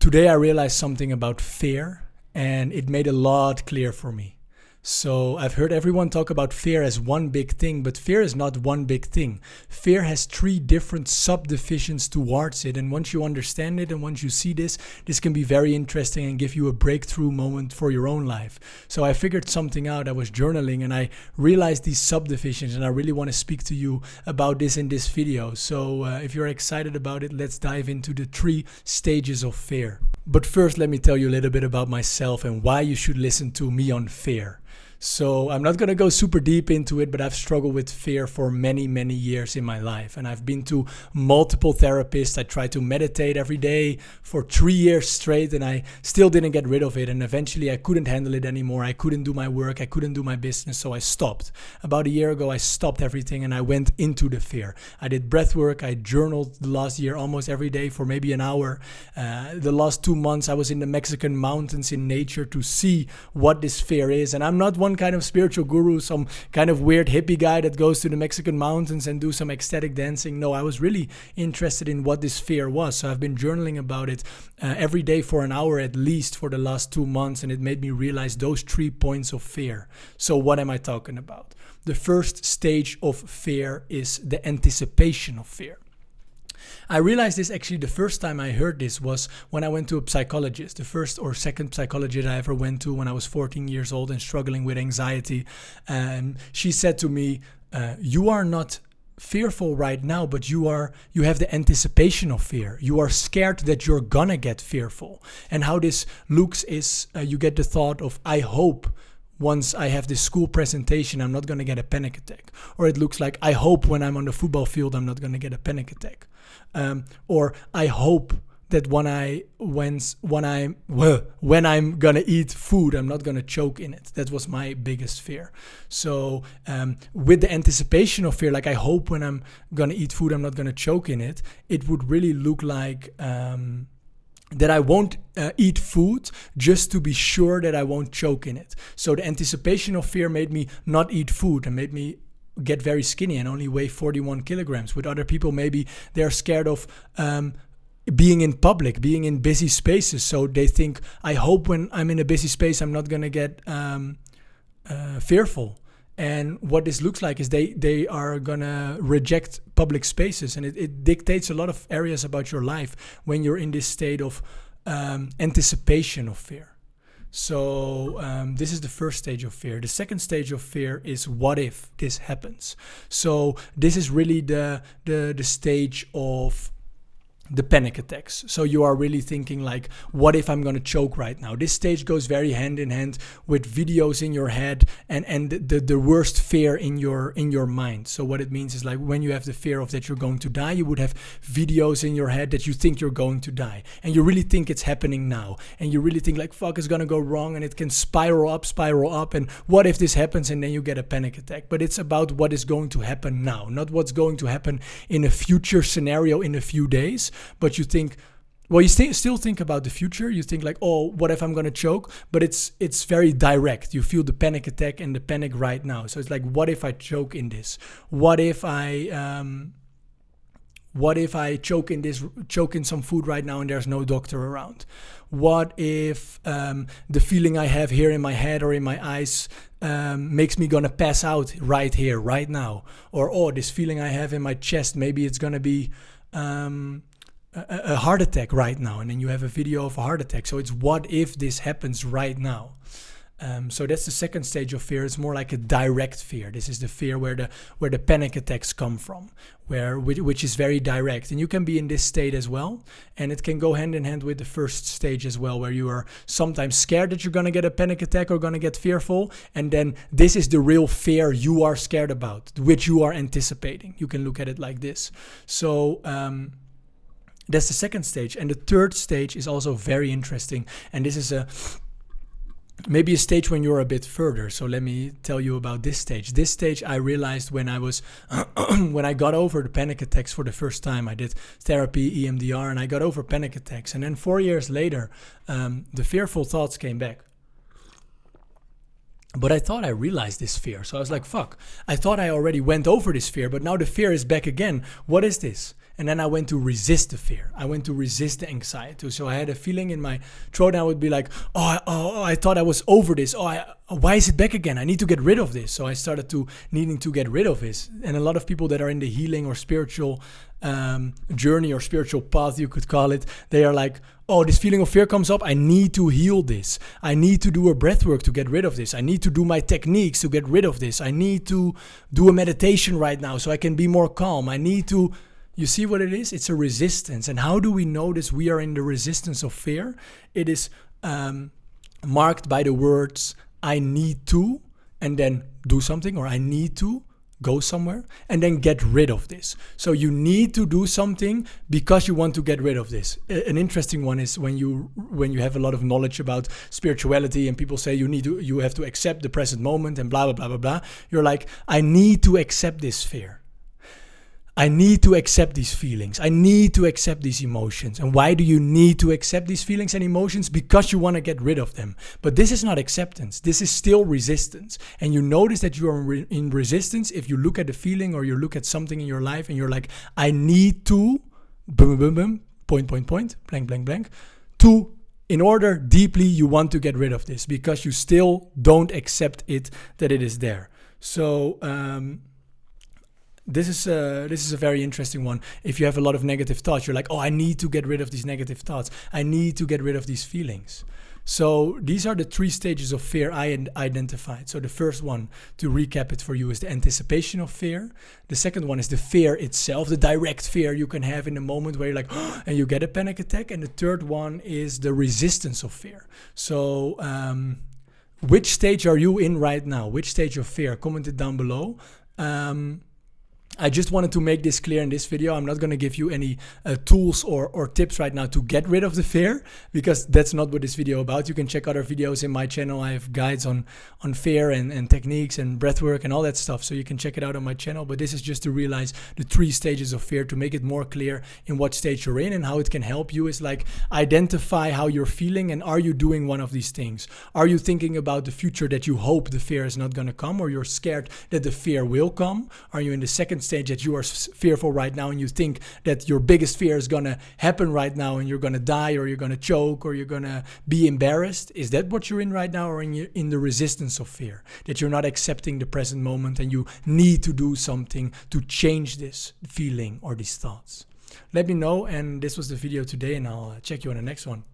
Today I realized something about fear, and it made a lot clear for me. So I've heard everyone talk about fear as one big thing, but fear is not one big thing. Fear has three different subdivisions towards it, and once you understand it and once you see this can be very interesting and give you a breakthrough moment for your own life. So I figured something out. I was journaling and I realized these subdivisions, and I really want to speak to you about this in this video. So if you're excited about it, let's dive into the 3 stages of fear. But first, let me tell you a little bit about myself and why you should listen to me on fear. So I'm not going to go super deep into it, but I've struggled with fear for many, many years in my life. And I've been to multiple therapists. I tried to meditate every day for 3 years straight, and I still didn't get rid of it. And eventually I couldn't handle it anymore. I couldn't do my work. I couldn't do my business. So I stopped. About a year ago, I stopped everything and I went into the fear. I did breath work. I journaled the last year almost every day for maybe an hour. The last 2 months, I was in the Mexican mountains in nature to see what this fear is. And I'm not one kind of spiritual guru, some kind of weird hippie guy that goes to the Mexican mountains and do some ecstatic dancing. No, I was really interested in what this fear was. So I've been journaling about it every day for an hour at least for the last 2 months, and it made me realize those 3 points of fear. So what am I talking about? The first stage of fear is the anticipation of fear. I realized this actually the first time I heard this was when I went to a psychologist, the first or second psychologist I ever went to when I was 14 years old and struggling with anxiety. And she said to me, you are not fearful right now, but you have the anticipation of fear. You are scared that you're gonna get fearful. And how this looks is you get the thought of, I hope once I have this school presentation, I'm not going to get a panic attack. Or it looks like, I hope when I'm on the football field, I'm not going to get a panic attack. Or I hope that when I'm going to eat food, I'm not going to choke in it. That was my biggest fear. So with the anticipation of fear, like I hope when I'm going to eat food, I'm not going to choke in it, it would really look like that I won't eat food just to be sure that I won't choke in it. So the anticipation of fear made me not eat food and made me get very skinny and only weigh 41 kilograms. With other people, maybe they're scared of being in public, being in busy spaces. So they think, I hope when I'm in a busy space, I'm not going to get fearful. And what this looks like is they are going to reject public spaces. And it dictates a lot of areas about your life when you're in this state of anticipation of fear. So this is the first stage of fear. The second stage of fear is what if this happens? So this is really the stage of the panic attacks. So you are really thinking like, what if I'm going to choke right now? This stage goes very hand in hand with videos in your head and the worst fear in your mind. So what it means is like when you have the fear of that you're going to die, you would have videos in your head that you think you're going to die. And you really think it's happening now. And you really think like, fuck, it's going to go wrong, and it can spiral up. And what if this happens? And then you get a panic attack. But it's about what is going to happen now, not what's going to happen in a future scenario in a few days. But you think, well, you still think about the future. You think like, oh, what if I'm going to choke? But it's very direct. You feel the panic attack and the panic right now. So it's like, what if I choke in this? What if I choke in some food right now and there's no doctor around? What if the feeling I have here in my head or in my eyes makes me gonna pass out right here, right now? Or, oh, this feeling I have in my chest, maybe it's gonna be a heart attack right now, and then you have a video of a heart attack. So it's what if this happens right now? So that's the second stage of fear. It's more like a direct fear. This is the fear where the panic attacks come from, which is very direct. And you can be in this state as well, and it can go hand in hand with the first stage as well, where you are sometimes scared that you're going to get a panic attack or going to get fearful, and then this is the real fear you are scared about, which you are anticipating. You can look at it like this. So that's the second stage. And the third stage is also very interesting. And this is maybe a stage when you're a bit further. So let me tell you about this stage. This stage I realized when I was, when I got over the panic attacks for the first time. I did therapy, EMDR, and I got over panic attacks. And then 4 years later, the fearful thoughts came back. But I thought I realized this fear. So I was like, fuck, I thought I already went over this fear, but now the fear is back again. What is this? And then I went to resist the fear. I went to resist the anxiety. So I had a feeling in my throat, and I would be like, I thought I was over this. Why is it back again? I need to get rid of this. So I started to needing to get rid of this. And a lot of people that are in the healing or spiritual journey or spiritual path, you could call it, they are like, oh, this feeling of fear comes up. I need to heal this. I need to do a breath work to get rid of this. I need to do my techniques to get rid of this. I need to do a meditation right now so I can be more calm. I need to, you see what it is? It's a resistance. And how do we notice we are in the resistance of fear? It is marked by the words, I need to, and then do something, or I need to go somewhere, and then get rid of this. So you need to do something because you want to get rid of this. An interesting one is when you have a lot of knowledge about spirituality and people say you have to accept the present moment and blah blah blah blah blah. You're like, I need to accept this fear. I need to accept these feelings. I need to accept these emotions. And why do you need to accept these feelings and emotions? Because you want to get rid of them. But this is not acceptance. This is still resistance. And you notice that you are in resistance if you look at the feeling or you look at something in your life and you're like, I need to, boom, boom, boom, point, blank, blank, blank, to, in order deeply you want to get rid of this because you still don't accept it, that it is there. So, This is a very interesting one. If you have a lot of negative thoughts, you're like, oh, I need to get rid of these negative thoughts. I need to get rid of these feelings. So these are the 3 stages of fear I identified. So the first one, to recap it for you, is the anticipation of fear. The second one is the fear itself, the direct fear you can have in the moment where you're like, oh, and you get a panic attack. And the third one is the resistance of fear. So which stage are you in right now? Which stage of fear? Comment it down below. I just wanted to make this clear in this video. I'm not going to give you any tools or tips right now to get rid of the fear, because that's not what this video is about. You can check other videos in my channel. I have guides on fear and techniques and breathwork and all that stuff. So you can check it out on my channel. But this is just to realize the 3 stages of fear, to make it more clear in what stage you're in, and how it can help you is like identify how you're feeling, and are you doing one of these things? Are you thinking about the future that you hope the fear is not going to come, or you're scared that the fear will come? Are you in the second stage that you are fearful right now and you think that your biggest fear is going to happen right now and you're going to die, or you're going to choke, or you're going to be embarrassed? Is that what you're in right now, or in the resistance of fear, that you're not accepting the present moment and you need to do something to change this feeling or these thoughts? Let me know. And this was the video today, and I'll check you on the next one.